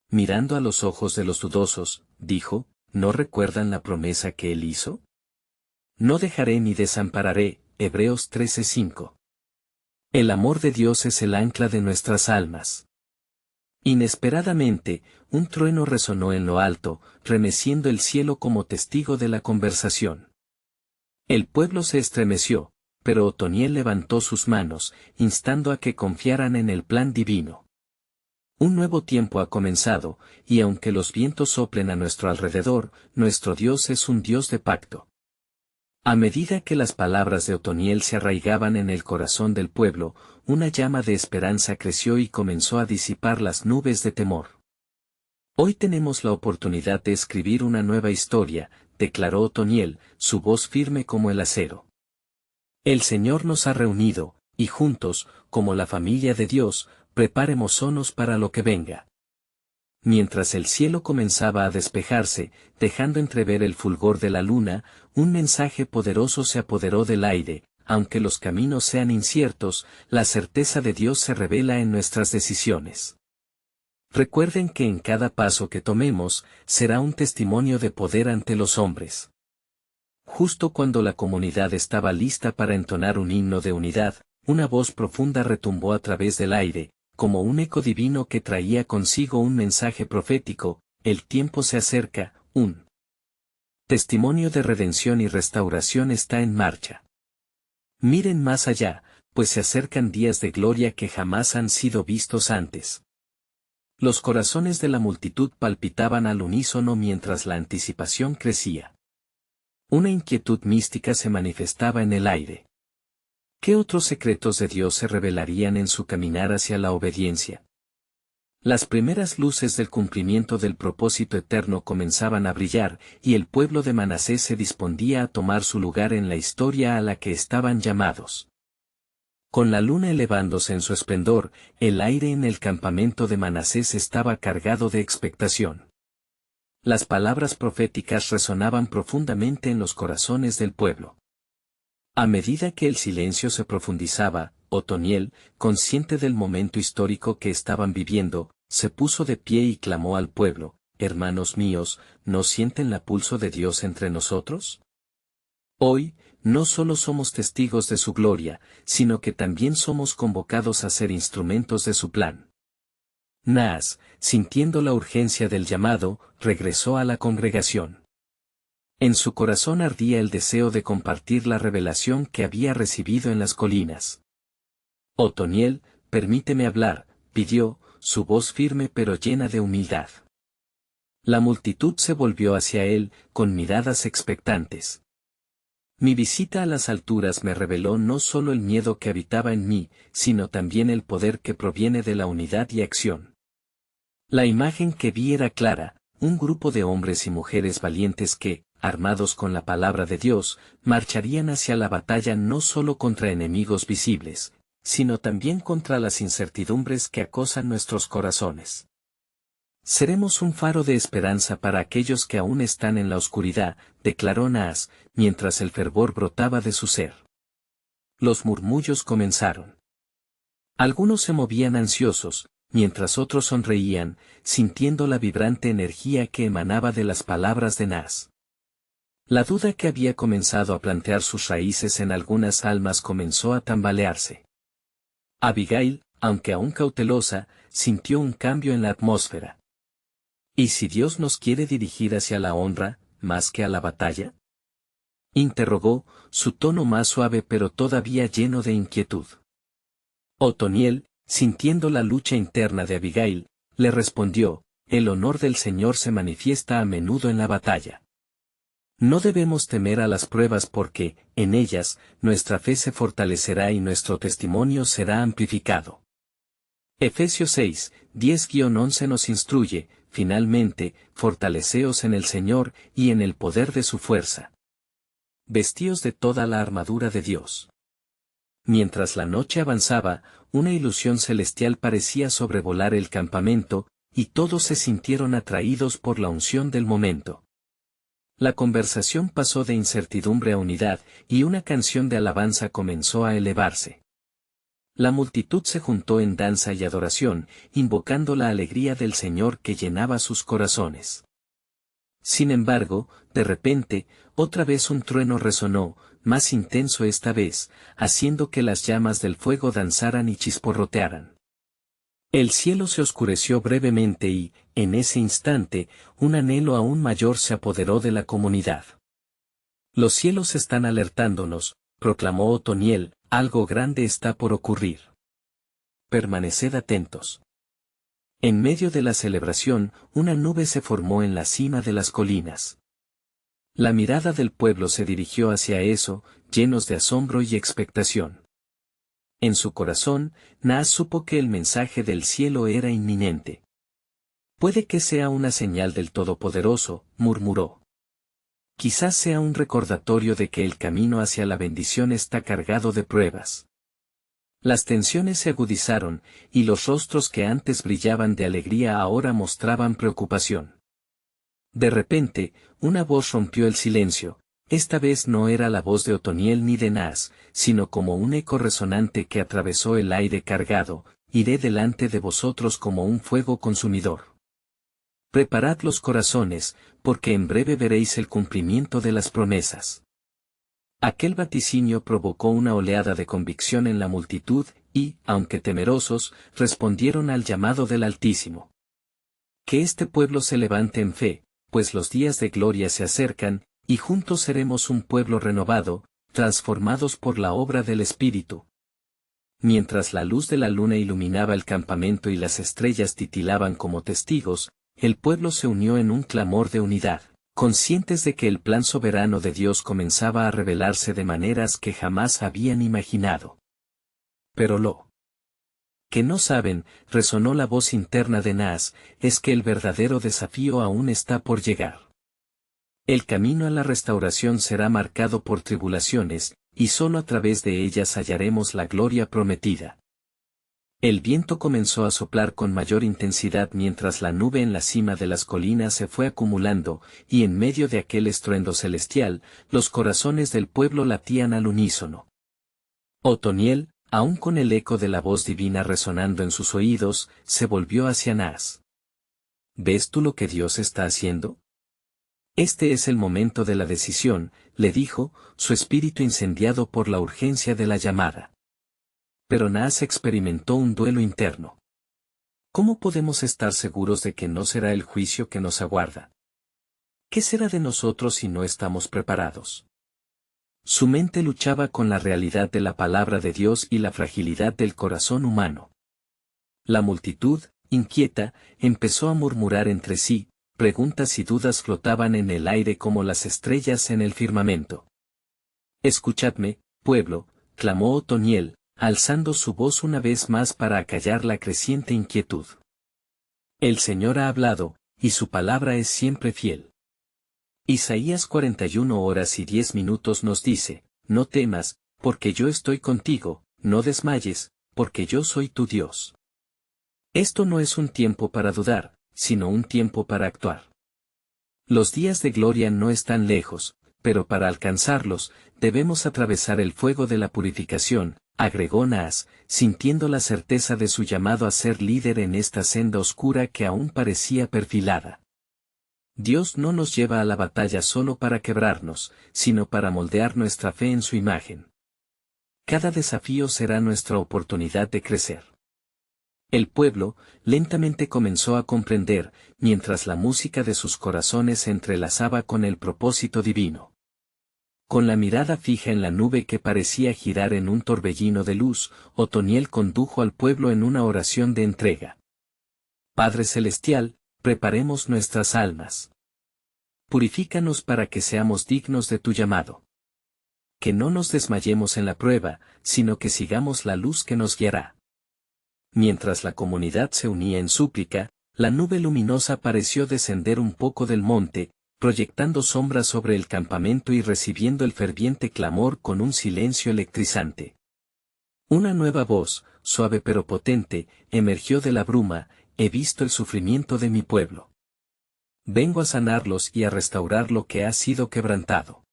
Mirando a los ojos de los dudosos, dijo: ¿no recuerdan la promesa que Él hizo? No dejaré ni desampararé. Hebreos 13:5. El amor de Dios es el ancla de nuestras almas. Inesperadamente, un trueno resonó en lo alto, remeciendo el cielo como testigo de la conversación. El pueblo se estremeció, pero Otoniel levantó sus manos, instando a que confiaran en el plan divino. Un nuevo tiempo ha comenzado, y aunque los vientos soplen a nuestro alrededor, nuestro Dios es un Dios de pacto. A medida que las palabras de Otoniel se arraigaban en el corazón del pueblo, una llama de esperanza creció y comenzó a disipar las nubes de temor. Hoy tenemos la oportunidad de escribir una nueva historia, declaró Otoniel, su voz firme como el acero. El Señor nos ha reunido, y juntos, como la familia de Dios, preparémonos para lo que venga. Mientras el cielo comenzaba a despejarse, dejando entrever el fulgor de la luna, un mensaje poderoso se apoderó del aire: aunque los caminos sean inciertos, la certeza de Dios se revela en nuestras decisiones. Recuerden que en cada paso que tomemos, será un testimonio de poder ante los hombres. Justo cuando la comunidad estaba lista para entonar un himno de unidad, una voz profunda retumbó a través del aire, como un eco divino que traía consigo un mensaje profético: el tiempo se acerca, un testimonio de redención y restauración está en marcha. Miren más allá, pues se acercan días de gloria que jamás han sido vistos antes. Los corazones de la multitud palpitaban al unísono mientras la anticipación crecía. Una inquietud mística se manifestaba en el aire. ¿Qué otros secretos de Dios se revelarían en su caminar hacia la obediencia? Las primeras luces del cumplimiento del propósito eterno comenzaban a brillar, y el pueblo de Manasés se disponía a tomar su lugar en la historia a la que estaban llamados. Con la luna elevándose en su esplendor, el aire en el campamento de Manasés estaba cargado de expectación. Las palabras proféticas resonaban profundamente en los corazones del pueblo. A medida que el silencio se profundizaba, Otoniel, consciente del momento histórico que estaban viviendo, se puso de pie y clamó al pueblo: «Hermanos míos, ¿no sienten la pulso de Dios entre nosotros? Hoy, no solo somos testigos de su gloria, sino que también somos convocados a ser instrumentos de su plan». Naas, sintiendo la urgencia del llamado, regresó a la congregación. En su corazón ardía el deseo de compartir la revelación que había recibido en las colinas. «Otoniel, permíteme hablar», pidió, su voz firme pero llena de humildad. La multitud se volvió hacia él, con miradas expectantes. Mi visita a las alturas me reveló no solo el miedo que habitaba en mí, sino también el poder que proviene de la unidad y acción. La imagen que vi era clara: un grupo de hombres y mujeres valientes que, armados con la palabra de Dios, marcharían hacia la batalla no solo contra enemigos visibles, sino también contra las incertidumbres que acosan nuestros corazones. Seremos un faro de esperanza para aquellos que aún están en la oscuridad, declaró Naas, mientras el fervor brotaba de su ser. Los murmullos comenzaron. Algunos se movían ansiosos, mientras otros sonreían, sintiendo la vibrante energía que emanaba de las palabras de Naas. La duda que había comenzado a plantear sus raíces en algunas almas comenzó a tambalearse. Abigail, aunque aún cautelosa, sintió un cambio en la atmósfera. ¿Y si Dios nos quiere dirigir hacia la honra, más que a la batalla?, interrogó, su tono más suave pero todavía lleno de inquietud. Otoniel, sintiendo la lucha interna de Abigail, le respondió: «El honor del Señor se manifiesta a menudo en la batalla. No debemos temer a las pruebas porque, en ellas, nuestra fe se fortalecerá y nuestro testimonio será amplificado». Efesios 6, 10-11 nos instruye: «Finalmente, fortaleceos en el Señor y en el poder de su fuerza. Vestíos de toda la armadura de Dios». Mientras la noche avanzaba, una ilusión celestial parecía sobrevolar el campamento, y todos se sintieron atraídos por la unción del momento. La conversación pasó de incertidumbre a unidad, y una canción de alabanza comenzó a elevarse. La multitud se juntó en danza y adoración, invocando la alegría del Señor que llenaba sus corazones. Sin embargo, de repente, otra vez un trueno resonó, más intenso esta vez, haciendo que las llamas del fuego danzaran y chisporrotearan. El cielo se oscureció brevemente y, en ese instante, un anhelo aún mayor se apoderó de la comunidad. «Los cielos están alertándonos», proclamó Otoniel, «algo grande está por ocurrir. Permaneced atentos». En medio de la celebración, una nube se formó en la cima de las colinas. La mirada del pueblo se dirigió hacia eso, llenos de asombro y expectación. En su corazón, Naas supo que el mensaje del cielo era inminente. «Puede que sea una señal del Todopoderoso», murmuró. «Quizás sea un recordatorio de que el camino hacia la bendición está cargado de pruebas». Las tensiones se agudizaron, y los rostros que antes brillaban de alegría ahora mostraban preocupación. De repente, una voz rompió el silencio. Esta vez no era la voz de Otoniel ni de Naas, sino como un eco resonante que atravesó el aire cargado: «Iré delante de vosotros como un fuego consumidor. Preparad los corazones, porque en breve veréis el cumplimiento de las promesas». Aquel vaticinio provocó una oleada de convicción en la multitud, y, aunque temerosos, respondieron al llamado del Altísimo. Que este pueblo se levante en fe, pues los días de gloria se acercan, y juntos seremos un pueblo renovado, transformados por la obra del Espíritu. Mientras la luz de la luna iluminaba el campamento y las estrellas titilaban como testigos, el pueblo se unió en un clamor de unidad, conscientes de que el plan soberano de Dios comenzaba a revelarse de maneras que jamás habían imaginado. Pero lo que no saben, resonó la voz interna de Naas, es que el verdadero desafío aún está por llegar. El camino a la restauración será marcado por tribulaciones, y solo a través de ellas hallaremos la gloria prometida. El viento comenzó a soplar con mayor intensidad mientras la nube en la cima de las colinas se fue acumulando, y en medio de aquel estruendo celestial, los corazones del pueblo latían al unísono. Otoniel, aún con el eco de la voz divina resonando en sus oídos, se volvió hacia Naas. ¿Ves tú lo que Dios está haciendo? Este es el momento de la decisión, le dijo, su espíritu incendiado por la urgencia de la llamada. Pero Naas experimentó un duelo interno. ¿Cómo podemos estar seguros de que no será el juicio que nos aguarda? ¿Qué será de nosotros si no estamos preparados? Su mente luchaba con la realidad de la palabra de Dios y la fragilidad del corazón humano. La multitud, inquieta, empezó a murmurar entre sí, preguntas y dudas flotaban en el aire como las estrellas en el firmamento. Escuchadme, pueblo, clamó Otoniel, alzando su voz una vez más para acallar la creciente inquietud. El Señor ha hablado, y su palabra es siempre fiel. Isaías 41:10 nos dice, no temas, porque yo estoy contigo, no desmayes, porque yo soy tu Dios. Esto no es un tiempo para dudar, sino un tiempo para actuar. Los días de gloria no están lejos, pero para alcanzarlos, debemos atravesar el fuego de la purificación, agregó Naas, sintiendo la certeza de su llamado a ser líder en esta senda oscura que aún parecía perfilada. Dios no nos lleva a la batalla solo para quebrarnos, sino para moldear nuestra fe en su imagen. Cada desafío será nuestra oportunidad de crecer. El pueblo, lentamente comenzó a comprender, mientras la música de sus corazones se entrelazaba con el propósito divino. Con la mirada fija en la nube que parecía girar en un torbellino de luz, Otoniel condujo al pueblo en una oración de entrega. Padre Celestial, preparemos nuestras almas. Purifícanos para que seamos dignos de tu llamado. Que no nos desmayemos en la prueba, sino que sigamos la luz que nos guiará. Mientras la comunidad se unía en súplica, la nube luminosa pareció descender un poco del monte, proyectando sombras sobre el campamento y recibiendo el ferviente clamor con un silencio electrizante. Una nueva voz, suave pero potente, emergió de la bruma: he visto el sufrimiento de mi pueblo. Vengo a sanarlos y a restaurar lo que ha sido quebrantado.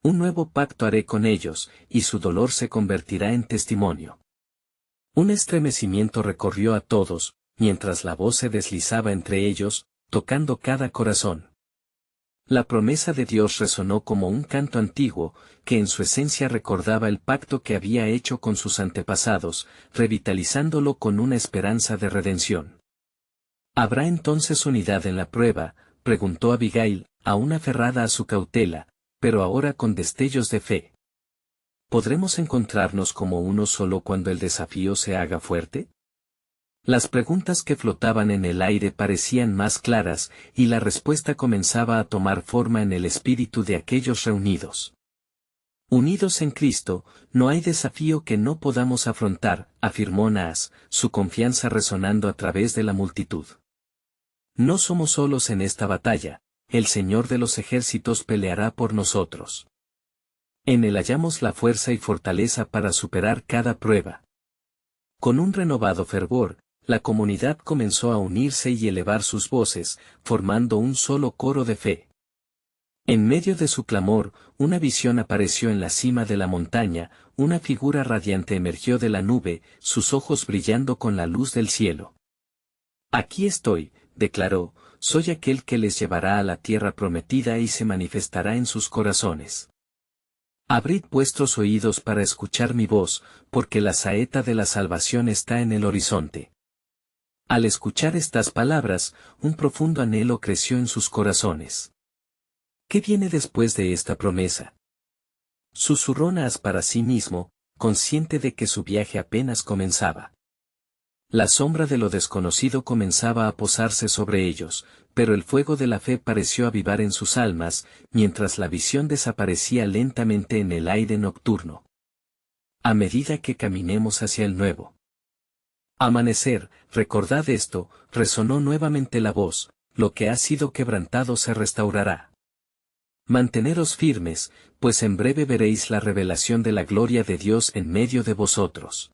Un nuevo pacto haré con ellos, y su dolor se convertirá en testimonio. Un estremecimiento recorrió a todos, mientras la voz se deslizaba entre ellos, tocando cada corazón. La promesa de Dios resonó como un canto antiguo, que en su esencia recordaba el pacto que había hecho con sus antepasados, revitalizándolo con una esperanza de redención. ¿Habrá entonces unidad en la prueba?, preguntó Abigail, aún aferrada a su cautela, pero ahora con destellos de fe. ¿Podremos encontrarnos como uno solo cuando el desafío se haga fuerte? Las preguntas que flotaban en el aire parecían más claras, y la respuesta comenzaba a tomar forma en el espíritu de aquellos reunidos. Unidos en Cristo, no hay desafío que no podamos afrontar, afirmó Naas, su confianza resonando a través de la multitud. No somos solos en esta batalla, el Señor de los ejércitos peleará por nosotros. En Él hallamos la fuerza y fortaleza para superar cada prueba. Con un renovado fervor, la comunidad comenzó a unirse y elevar sus voces, formando un solo coro de fe. En medio de su clamor, una visión apareció en la cima de la montaña, una figura radiante emergió de la nube, sus ojos brillando con la luz del cielo. Aquí estoy, declaró, soy aquel que les llevará a la tierra prometida y se manifestará en sus corazones. Abrid vuestros oídos para escuchar mi voz, porque la saeta de la salvación está en el horizonte. Al escuchar estas palabras, un profundo anhelo creció en sus corazones. ¿Qué viene después de esta promesa? Susurró Naas para sí mismo, consciente de que su viaje apenas comenzaba. La sombra de lo desconocido comenzaba a posarse sobre ellos, pero el fuego de la fe pareció avivar en sus almas, mientras la visión desaparecía lentamente en el aire nocturno. A medida que caminemos hacia el nuevo amanecer, recordad esto, resonó nuevamente la voz, lo que ha sido quebrantado se restaurará. Manteneros firmes, pues en breve veréis la revelación de la gloria de Dios en medio de vosotros.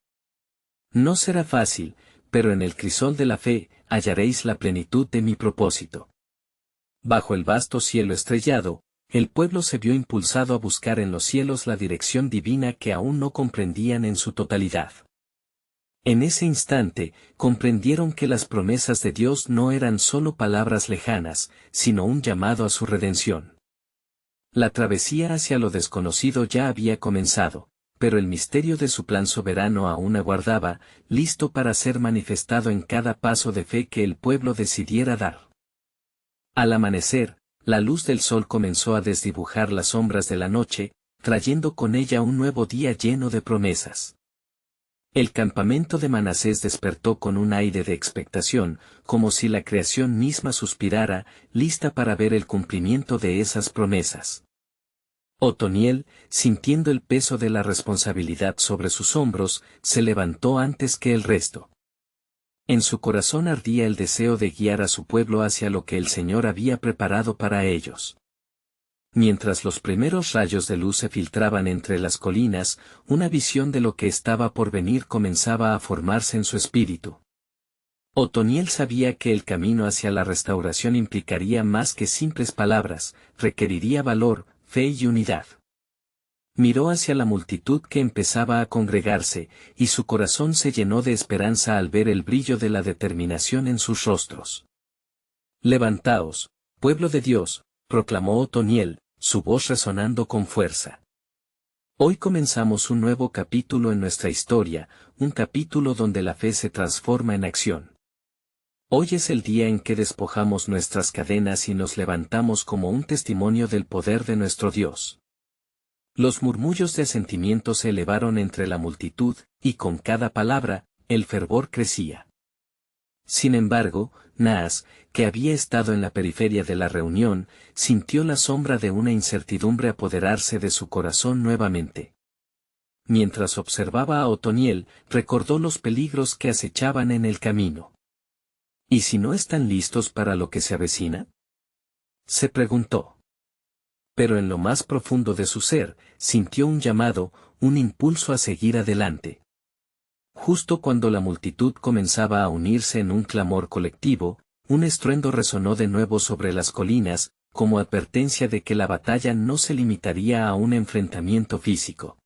No será fácil, pero en el crisol de la fe, hallaréis la plenitud de mi propósito. Bajo el vasto cielo estrellado, el pueblo se vio impulsado a buscar en los cielos la dirección divina que aún no comprendían en su totalidad. En ese instante, comprendieron que las promesas de Dios no eran solo palabras lejanas, sino un llamado a su redención. La travesía hacia lo desconocido ya había comenzado, pero el misterio de su plan soberano aún aguardaba, listo para ser manifestado en cada paso de fe que el pueblo decidiera dar. Al amanecer, la luz del sol comenzó a desdibujar las sombras de la noche, trayendo con ella un nuevo día lleno de promesas. El campamento de Manasés despertó con un aire de expectación, como si la creación misma suspirara, lista para ver el cumplimiento de esas promesas. Otoniel, sintiendo el peso de la responsabilidad sobre sus hombros, se levantó antes que el resto. En su corazón ardía el deseo de guiar a su pueblo hacia lo que el Señor había preparado para ellos. Mientras los primeros rayos de luz se filtraban entre las colinas, una visión de lo que estaba por venir comenzaba a formarse en su espíritu. Otoniel sabía que el camino hacia la restauración implicaría más que simples palabras, requeriría valor, fe y unidad. Miró hacia la multitud que empezaba a congregarse, y su corazón se llenó de esperanza al ver el brillo de la determinación en sus rostros. «Levantaos, pueblo de Dios», proclamó Otoniel, su voz resonando con fuerza. Hoy comenzamos un nuevo capítulo en nuestra historia, un capítulo donde la fe se transforma en acción. Hoy es el día en que despojamos nuestras cadenas y nos levantamos como un testimonio del poder de nuestro Dios. Los murmullos de asentimiento se elevaron entre la multitud, y con cada palabra, el fervor crecía. Sin embargo, Naas, que había estado en la periferia de la reunión, sintió la sombra de una incertidumbre apoderarse de su corazón nuevamente. Mientras observaba a Otoniel, recordó los peligros que acechaban en el camino. ¿Y si no están listos para lo que se avecina?, se preguntó. Pero en lo más profundo de su ser, sintió un llamado, un impulso a seguir adelante. Justo cuando la multitud comenzaba a unirse en un clamor colectivo, un estruendo resonó de nuevo sobre las colinas, como advertencia de que la batalla no se limitaría a un enfrentamiento físico.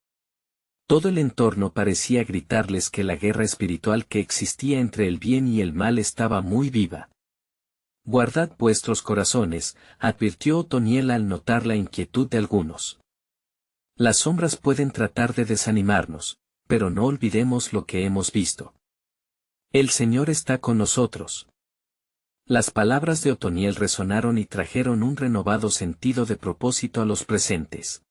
Todo el entorno parecía gritarles que la guerra espiritual que existía entre el bien y el mal estaba muy viva. «Guardad vuestros corazones», advirtió Otoniel al notar la inquietud de algunos. Las sombras pueden tratar de desanimarnos, pero no olvidemos lo que hemos visto. El Señor está con nosotros. Las palabras de Otoniel resonaron y trajeron un renovado sentido de propósito a los presentes.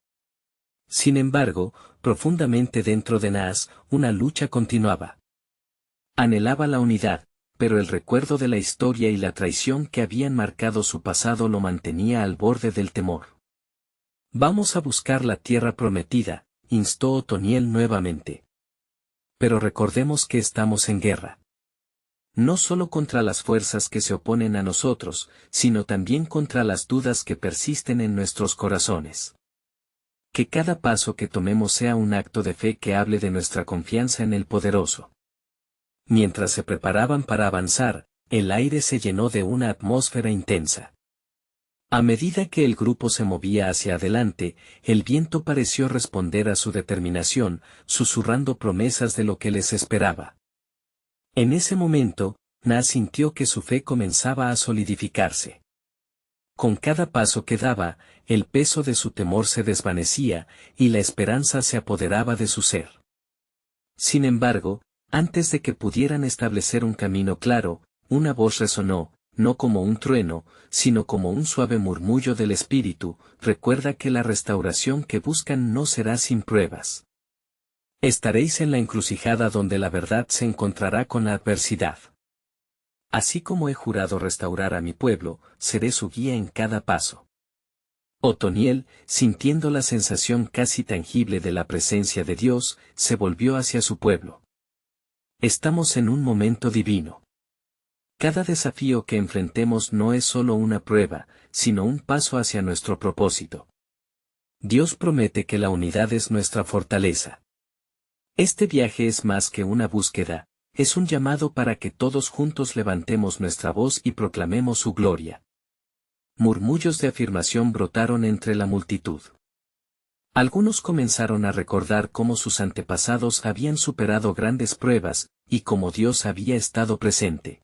Sin embargo, profundamente dentro de Naas, una lucha continuaba. Anhelaba la unidad, pero el recuerdo de la historia y la traición que habían marcado su pasado lo mantenía al borde del temor. «Vamos a buscar la tierra prometida», instó Otoniel nuevamente. «Pero recordemos que estamos en guerra. No solo contra las fuerzas que se oponen a nosotros, sino también contra las dudas que persisten en nuestros corazones. Que cada paso que tomemos sea un acto de fe que hable de nuestra confianza en el Poderoso». Mientras se preparaban para avanzar, el aire se llenó de una atmósfera intensa. A medida que el grupo se movía hacia adelante, el viento pareció responder a su determinación, susurrando promesas de lo que les esperaba. En ese momento, Naas sintió que su fe comenzaba a solidificarse. Con cada paso que daba, el peso de su temor se desvanecía, y la esperanza se apoderaba de su ser. Sin embargo, antes de que pudieran establecer un camino claro, una voz resonó: no como un trueno, sino como un suave murmullo del Espíritu, recuerda que la restauración que buscan no será sin pruebas. Estaréis en la encrucijada donde la verdad se encontrará con la adversidad. Así como he jurado restaurar a mi pueblo, seré su guía en cada paso. Otoniel, sintiendo la sensación casi tangible de la presencia de Dios, se volvió hacia su pueblo. Estamos en un momento divino. Cada desafío que enfrentemos no es solo una prueba, sino un paso hacia nuestro propósito. Dios promete que la unidad es nuestra fortaleza. Este viaje es más que una búsqueda, es un llamado para que todos juntos levantemos nuestra voz y proclamemos su gloria. Murmullos de afirmación brotaron entre la multitud. Algunos comenzaron a recordar cómo sus antepasados habían superado grandes pruebas, y cómo Dios había estado presente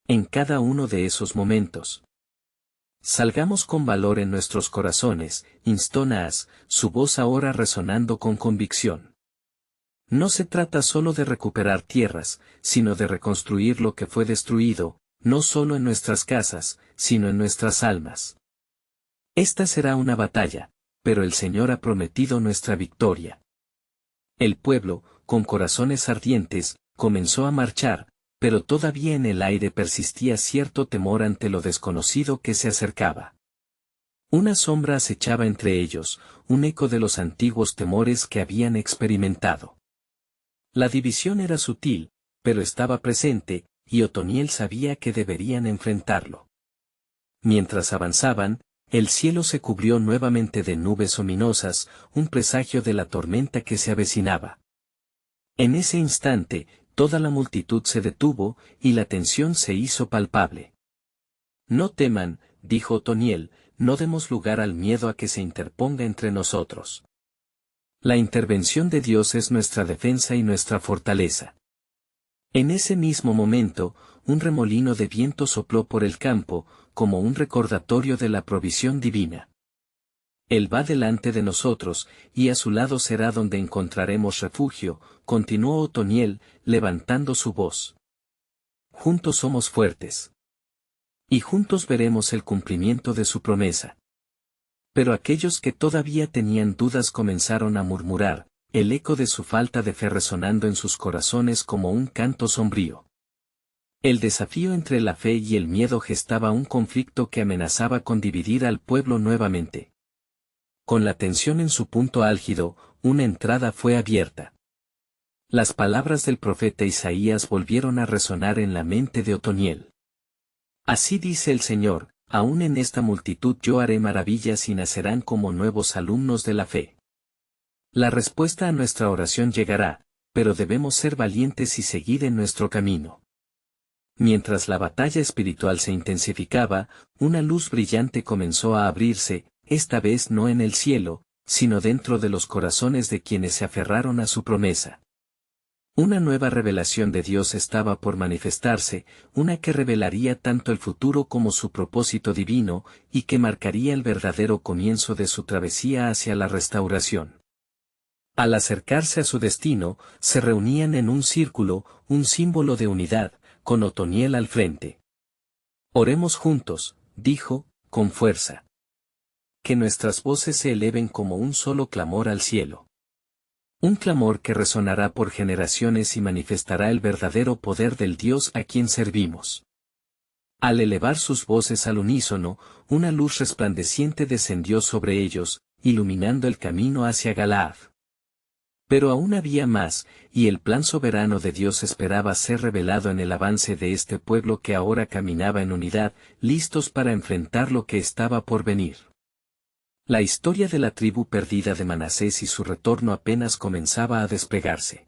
en cada uno de esos momentos. Salgamos con valor en nuestros corazones, instó Naas, su voz ahora resonando con convicción. No se trata solo de recuperar tierras, sino de reconstruir lo que fue destruido, no solo en nuestras casas, sino en nuestras almas. Esta será una batalla, pero el Señor ha prometido nuestra victoria. El pueblo, con corazones ardientes, comenzó a marchar, pero todavía en el aire persistía cierto temor ante lo desconocido que se acercaba. Una sombra acechaba entre ellos, un eco de los antiguos temores que habían experimentado. La división era sutil, pero estaba presente, y Otoniel sabía que deberían enfrentarlo. Mientras avanzaban, el cielo se cubrió nuevamente de nubes ominosas, un presagio de la tormenta que se avecinaba. En ese instante, toda la multitud se detuvo, y la tensión se hizo palpable. No teman, dijo Otoniel, no demos lugar al miedo a que se interponga entre nosotros. La intervención de Dios es nuestra defensa y nuestra fortaleza. En ese mismo momento, un remolino de viento sopló por el campo, como un recordatorio de la provisión divina. Él va delante de nosotros, y a su lado será donde encontraremos refugio, continuó Otoniel, levantando su voz. Juntos somos fuertes. Y juntos veremos el cumplimiento de su promesa. Pero aquellos que todavía tenían dudas comenzaron a murmurar, el eco de su falta de fe resonando en sus corazones como un canto sombrío. El desafío entre la fe y el miedo gestaba un conflicto que amenazaba con dividir al pueblo nuevamente. Con la tensión en su punto álgido, una entrada fue abierta. Las palabras del profeta Isaías volvieron a resonar en la mente de Otoniel. Así dice el Señor, aún en esta multitud yo haré maravillas y nacerán como nuevos alumnos de la fe. La respuesta a nuestra oración llegará, pero debemos ser valientes y seguir en nuestro camino. Mientras la batalla espiritual se intensificaba, una luz brillante comenzó a abrirse, esta vez no en el cielo, sino dentro de los corazones de quienes se aferraron a su promesa. Una nueva revelación de Dios estaba por manifestarse, una que revelaría tanto el futuro como su propósito divino, y que marcaría el verdadero comienzo de su travesía hacia la restauración. Al acercarse a su destino, se reunían en un círculo, un símbolo de unidad, con Otoniel al frente. Oremos juntos, dijo, con fuerza. Que nuestras voces se eleven como un solo clamor al cielo. Un clamor que resonará por generaciones y manifestará el verdadero poder del Dios a quien servimos. Al elevar sus voces al unísono, una luz resplandeciente descendió sobre ellos, iluminando el camino hacia Galaad. Pero aún había más, y el plan soberano de Dios esperaba ser revelado en el avance de este pueblo que ahora caminaba en unidad, listos para enfrentar lo que estaba por venir. La historia de la tribu perdida de Manasés y su retorno apenas comenzaba a desplegarse.